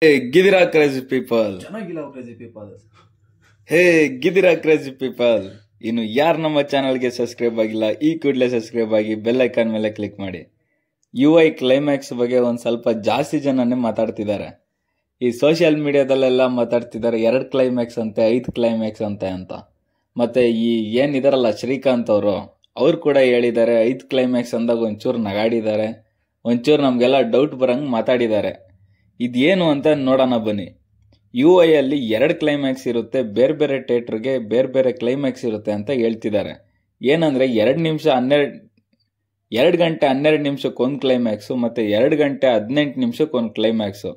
Hey, Gidira crazy people. ಚೆನ್ನಾಗಿಲ್ಲ crazy people. ಹೇ ಗಿದಿರಾ crazy people. ಇನ್ನು ಯಾರು ನಮ್ಮ ಚಾನಲ್ಗೆ ಸಬ್ಸ್ಕ್ರೈಬ್ ಆಗಿಲ್ಲ ಈ ಕೂಡಲೇ ಸಬ್ಸ್ಕ್ರೈಬ್ ಆಗಿ ಬೆಲ್ ಐಕಾನ್ ಮೇಲೆ ಕ್ಲಿಕ್ ಮಾಡಿ. UI ಕ್ಲೈಮ್ಯಾಕ್ಸ್ ಬಗ್ಗೆ ಒಂದ್ ಸ್ವಲ್ಪ ಜಾಸ್ತಿ ಜನನೇ ಮಾತಾಡ್ತಿದ್ದಾರೆ. ಈ ಸೋಷಿಯಲ್ ಮೀಡಿಯಾದಲ್ಲೆಲ್ಲ ಮಾತಾಡ್ತಿದ್ದಾರೆ 2 ಕ್ಲೈಮ್ಯಾಕ್ಸ್ ಅಂತೆ 5 ಕ್ಲೈಮ್ಯಾಕ್ಸ್ ಅಂತೆ ಅಂತ. ಮತ್ತೆ ಈ ಏನಿದಾರಲ್ಲ ಶ್ರೀಕಾಂತ್ ಅವ್ರು ಕೂಡ ಹೇಳಿದ್ದಾರೆ 5 ಕ್ಲೈಮ್ಯಾಕ್ಸ್ ಅಂದಾಗ ಒಂಚೂರು ನಗಾಡಿದ್ದಾರೆ, ಒಂಚೂರು ನಮ್ಗೆಲ್ಲ ಡೌಟ್ ಬರಂಗ್ ಮಾತಾಡಿದ್ದಾರೆ. ಇದೇನು ಅಂತ ನೋಡೋಣ ಬನ್ನಿ. UI ಅಲ್ಲಿ 2 ಕ್ಲೈಮ್ಯಾಕ್ಸ್ ಇರುತ್ತೆ, ಬೇರೆ ಬೇರೆ ಥಿಯೇಟರ್ಗೆ ಬೇರೆ ಬೇರೆ ಕ್ಲೈಮ್ಯಾಕ್ಸ್ ಇರುತ್ತೆ ಅಂತ ಹೇಳ್ತಿದ್ದಾರೆ. ಏನಂದ್ರೆ 2 ಗಂಟೆ 12 ನಿಮಿಷಕ್ಕೊಂದು ಕ್ಲೈಮ್ಯಾಕ್ಸು ಮತ್ತೆ 2 ಗಂಟೆ 18 ನಿಮಿಷಕ್ಕೊಂದು ಕ್ಲೈಮ್ಯಾಕ್ಸು,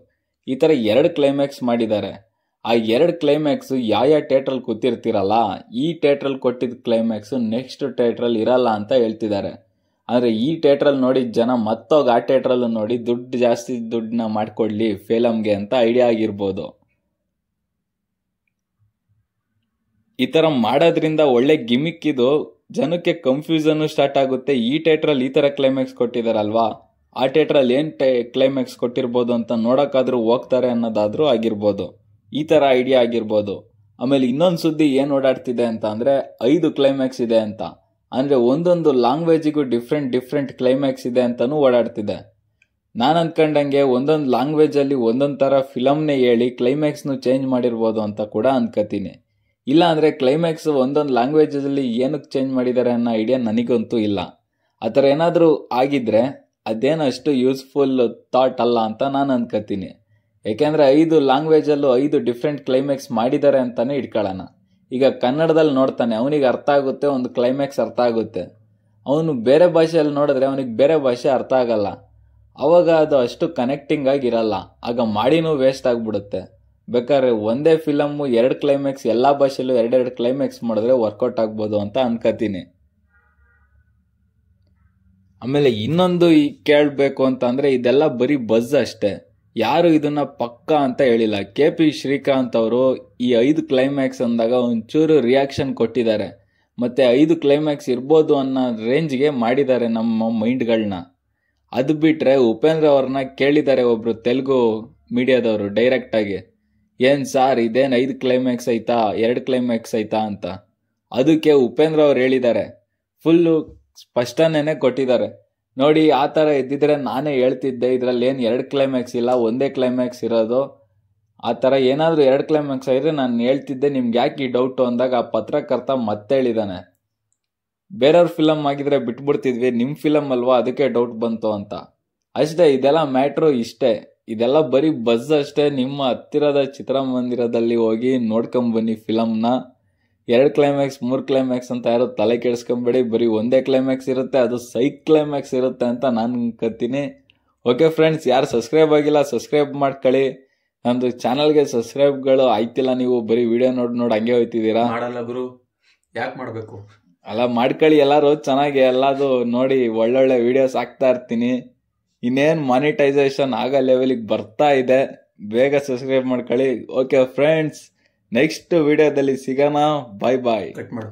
ಈ ತರ 2 ಕ್ಲೈಮ್ಯಾಕ್ಸ್ ಮಾಡಿದ್ದಾರೆ. ಆ 2 ಕ್ಲೈಮ್ಯಾಕ್ಸ್ ಯಾವ ಥಿಯೇಟ್ರಲ್ಲಿ ಕೂತಿರ್ತೀರಲ್ಲ, ಈ ಥಿಯೇಟ್ರಲ್ಲಿ ಕೊಟ್ಟಿದ್ದ ಕ್ಲೈಮ್ಯಾಕ್ಸ್ ನೆಕ್ಸ್ಟ್ ಥಿಯೇಟ್ರಲ್ಲಿ ಇರಲ್ಲ ಅಂತ ಹೇಳ್ತಿದ್ದಾರೆ. ಅಂದ್ರೆ ಈ ಥಿಯೇಟ್ರಲ್ಲಿ ನೋಡಿ ಜನ ಮತ್ತೋಗಿ ಆ ಥಿಯೇಟ್ರಲ್ಲೂ ನೋಡಿ ಜಾಸ್ತಿ ದುಡ್ಡನ್ನ ಮಾಡ್ಕೊಡ್ಲಿ ಫಿಲಮ್ಗೆ ಅಂತ ಐಡಿಯಾ ಆಗಿರ್ಬೋದು. ಈ ತರ ಮಾಡೋದ್ರಿಂದ ಒಳ್ಳೆ ಗಿಮಿಕ್ ಇದು, ಜನಕ್ಕೆ ಕನ್ಫ್ಯೂಷನ್ ಸ್ಟಾರ್ಟ್ ಆಗುತ್ತೆ. ಈ ಥಿಯೇಟ್ರಲ್ಲಿ ಈ ತರ ಕ್ಲೈಮ್ಯಾಕ್ಸ್ ಕೊಟ್ಟಿದಾರಲ್ವಾ, ಆ ಥಿಯೇಟ್ರಲ್ಲಿ ಏನ್ ಕ್ಲೈಮ್ಯಾಕ್ಸ್ ಕೊಟ್ಟಿರ್ಬೋದು ಅಂತ ನೋಡಕ್ಕಾದ್ರೂ ಹೋಗ್ತಾರೆ ಅನ್ನೋದಾದ್ರೂ ಆಗಿರ್ಬೋದು. ಈ ತರ ಐಡಿಯಾ ಆಗಿರ್ಬೋದು. ಆಮೇಲೆ ಇನ್ನೊಂದು ಸುದ್ದಿ ಏನ್ ಓಡಾಡ್ತಿದೆ ಅಂತ ಅಂದ್ರೆ 5 ಕ್ಲೈಮ್ಯಾಕ್ಸ್ ಇದೆ ಅಂತ. ಅಂದ್ರೆ ಒಂದೊಂದು ಲ್ಯಾಂಗ್ವೇಜಿಗೂ ಡಿಫ್ರೆಂಟ್ ಕ್ಲೈಮ್ಯಾಕ್ಸ್ ಇದೆ ಅಂತಾನೂ ಓಡಾಡ್ತಿದೆ. ನಾನು ಅನ್ಕೊಂಡಂಗೆ ಒಂದೊಂದು ಲ್ಯಾಂಗ್ವೇಜ್ ಅಲ್ಲಿ ಒಂದೊಂದ್ ತರ ಫಿಲಮ್ನೇ ಹೇಳಿ ಕ್ಲೈಮ್ಯಾಕ್ಸ್ನು ಚೇಂಜ್ ಮಾಡಿರ್ಬೋದು ಅಂತ ಕೂಡ ಅನ್ಕೋತೀನಿ. ಇಲ್ಲ ಅಂದ್ರೆ ಕ್ಲೈಮ್ಯಾಕ್ಸ್ ಒಂದೊಂದು ಲ್ಯಾಂಗ್ವೇಜ್ ಅಲ್ಲಿ ಏನಕ್ಕೆ ಚೇಂಜ್ ಮಾಡಿದ್ದಾರೆ ಅನ್ನೋ ಐಡಿಯಾ ನನಗಂತೂ ಇಲ್ಲ. ಆ ಥರ ಏನಾದರೂ ಆಗಿದ್ರೆ ಅದೇನು ಅಷ್ಟು ಯೂಸ್ಫುಲ್ ಥಾಟ್ ಅಲ್ಲ ಅಂತ ನಾನು ಅನ್ಕೋತೀನಿ. ಯಾಕೆಂದ್ರೆ 5 ಲ್ಯಾಂಗ್ವೇಜ್ ಅಲ್ಲೂ 5 ಡಿಫ್ರೆಂಟ್ ಕ್ಲೈಮ್ಯಾಕ್ಸ್ ಮಾಡಿದ್ದಾರೆ ಅಂತಾನೆ ಇಟ್ಕೊಳ್ಳೋಣ. ಈಗ ಕನ್ನಡದಲ್ಲಿ ನೋಡ್ತಾನೆ, ಅವನಿಗೆ ಅರ್ಥ ಆಗುತ್ತೆ, ಒಂದು ಕ್ಲೈಮ್ಯಾಕ್ಸ್ ಅರ್ಥ ಆಗುತ್ತೆ. ಅವನು ಬೇರೆ ಭಾಷೆಯಲ್ಲಿ ನೋಡಿದ್ರೆ ಅವನಿಗೆ ಬೇರೆ ಭಾಷೆ ಅರ್ಥ ಆಗಲ್ಲ, ಅವಾಗ ಅದು ಅಷ್ಟು ಕನೆಕ್ಟಿಂಗ್ ಆಗಿರಲ್ಲ, ಆಗ ಮಾಡಿನೂ ವೇಸ್ಟ್ ಆಗ್ಬಿಡುತ್ತೆ. ಬೇಕಾದ್ರೆ ಒಂದೇ ಫಿಲಮ್ 2 ಕ್ಲೈಮ್ಯಾಕ್ಸ್ ಎಲ್ಲಾ ಭಾಷೆಯಲ್ಲೂ 2 ಕ್ಲೈಮ್ಯಾಕ್ಸ್ ಮಾಡಿದ್ರೆ ವರ್ಕೌಟ್ ಆಗ್ಬೋದು ಅಂತ ಅನ್ಕೋತೀನಿ. ಆಮೇಲೆ ಇನ್ನೊಂದು ಕೇಳಬೇಕು ಅಂತ ಅಂದ್ರೆ ಇದೆಲ್ಲ ಬರೀ ಬಜ್ ಅಷ್ಟೇ, ಯಾರು ಇದನ್ನ ಪಕ್ಕಾ ಅಂತ ಹೇಳಿಲ್ಲ. KP ಶ್ರೀಕಾಂತ್ ಅವರು ಈ 5 ಕ್ಲೈಮ್ಯಾಕ್ಸ್ ಅಂದಾಗ ಒಂಚೂರು ರಿಯಾಕ್ಷನ್ ಕೊಟ್ಟಿದ್ದಾರೆ, ಮತ್ತೆ 5 ಕ್ಲೈಮ್ಯಾಕ್ಸ್ ಇರ್ಬೋದು ಅನ್ನೋ ರೇಂಜ್ಗೆ ಮಾಡಿದ್ದಾರೆ ನಮ್ಮ ಮೈಂಡ್ಗಳನ್ನ. ಅದು ಬಿಟ್ರೆ ಉಪೇಂದ್ರ ಅವ್ರನ್ನ ಕೇಳಿದ್ದಾರೆ ಒಬ್ರು ತೆಲುಗು ಮೀಡಿಯಾದವರು ಡೈರೆಕ್ಟ್ ಆಗಿ, ಏನ್ ಸಾರ್ ಇದೇನ್ 5 ಕ್ಲೈಮ್ಯಾಕ್ಸ್ ಐತಾ 2 ಕ್ಲೈಮ್ಯಾಕ್ಸ್ ಐತಾ ಅಂತ. ಅದಕ್ಕೆ ಉಪೇಂದ್ರ ಅವ್ರು ಹೇಳಿದ್ದಾರೆ, ಫುಲ್ಲು ಸ್ಪಷ್ಟನೇನೆ ಕೊಟ್ಟಿದ್ದಾರೆ. ನೋಡಿ, ಆ ಥರ ಇದ್ದಿದ್ರೆ ನಾನೇ ಹೇಳ್ತಿದ್ದೆ, ಇದ್ರಲ್ಲಿ ಏನು 2 ಕ್ಲೈಮ್ಯಾಕ್ಸ್ ಇಲ್ಲ, ಒಂದೇ ಕ್ಲೈಮ್ಯಾಕ್ಸ್ ಇರೋದು. ಆ ಥರ ಏನಾದರೂ 2 ಕ್ಲೈಮ್ಯಾಕ್ಸ್ ಆಗಿದ್ರೆ ನಾನು ಹೇಳ್ತಿದ್ದೆ, ನಿಮ್ಗೆ ಯಾಕೆ ಈ ಡೌಟು ಅಂದಾಗ ಆ ಪತ್ರಕರ್ತ ಮತ್ತೆ ಹೇಳಿದಾನೆ, ಬೇರೆಯವ್ರ ಫಿಲಮ್ ಆಗಿದ್ರೆ ಬಿಟ್ಬಿಡ್ತಿದ್ವಿ, ನಿಮ್ಮ ಫಿಲಮ್ ಅಲ್ವಾ ಅದಕ್ಕೆ ಡೌಟ್ ಬಂತು ಅಂತ. ಅಷ್ಟೇ, ಇದೆಲ್ಲ ಮ್ಯಾಟ್ರು ಇಷ್ಟೇ, ಇದೆಲ್ಲ ಬರೀ ಬಜ್ ಅಷ್ಟೇ. ನಿಮ್ಮ ಹತ್ತಿರದ ಚಿತ್ರಮಂದಿರದಲ್ಲಿ ಹೋಗಿ ನೋಡ್ಕೊಂಬನ್ನಿ ಫಿಲಮ್ನ. 2 ಕ್ಲೈಮ್ಯಾಕ್ಸ್ 3 ಕ್ಲೈಮ್ಯಾಕ್ಸ್ ಅಂತ ಯಾರು ತಲೆ ಕೆಡಿಸ್ಕೊಂಬೇಡಿ, ಬರೀ ಒಂದೇ ಕ್ಲೈಮ್ಯಾಕ್ಸ್ ಇರುತ್ತೆ, ಅದು ಸೈಕ್ ಕ್ಲೈಮ್ಯಾಕ್ಸ್ ಇರುತ್ತೆ ಅಂತ ನಾನು ಅನ್ಕೋತೀನಿ. ಓಕೆ ಫ್ರೆಂಡ್ಸ್, ಯಾರು ಸಬ್ಸ್ಕ್ರೈಬ್ ಆಗಿಲ್ಲ ಸಬ್ಸ್ಕ್ರೈಬ್ ಮಾಡ್ಕೊಳ್ಳಿ. ನಂದು ಚಾನಲ್ಗೆ ಸಬ್ಸ್ಕ್ರೈಬ್ಗಳು ಆಯ್ತಿಲ್ಲ, ನೀವು ಬರೀ ವಿಡಿಯೋ ನೋಡಿ ಹಂಗೆ ಹೋಯ್ತಿದ್ದೀರಾ. ಮಾಡಲ್ಲ ಗುರು, ಯಾಕೆ ಮಾಡಬೇಕು? ಅಲ್ಲ ಮಾಡ್ಕೊಳ್ಳಿ ಎಲ್ಲರೂ, ಚೆನ್ನಾಗಿ ಎಲ್ಲದು ನೋಡಿ ಒಳ್ಳೊಳ್ಳೆ ವಿಡಿಯೋಸ್ ಹಾಕ್ತಾ ಇರ್ತೀನಿ. ಇನ್ನೇನು ಮಾನಿಟೈಸೇಷನ್ ಆಗೋ ಲೆವೆಲಿಗೆ ಬರ್ತಾ ಇದೆ, ಬೇಗ ಸಬ್ಸ್ಕ್ರೈಬ್ ಮಾಡ್ಕೊಳ್ಳಿ. ಓಕೆ ಫ್ರೆಂಡ್ಸ್, ನೆಕ್ಸ್ಟ್ ವಿಡಿಯೋದಲ್ಲಿ ಸಿಗೋಣ. ಬಾಯ್. ಕಟ್ ಮಾಡು.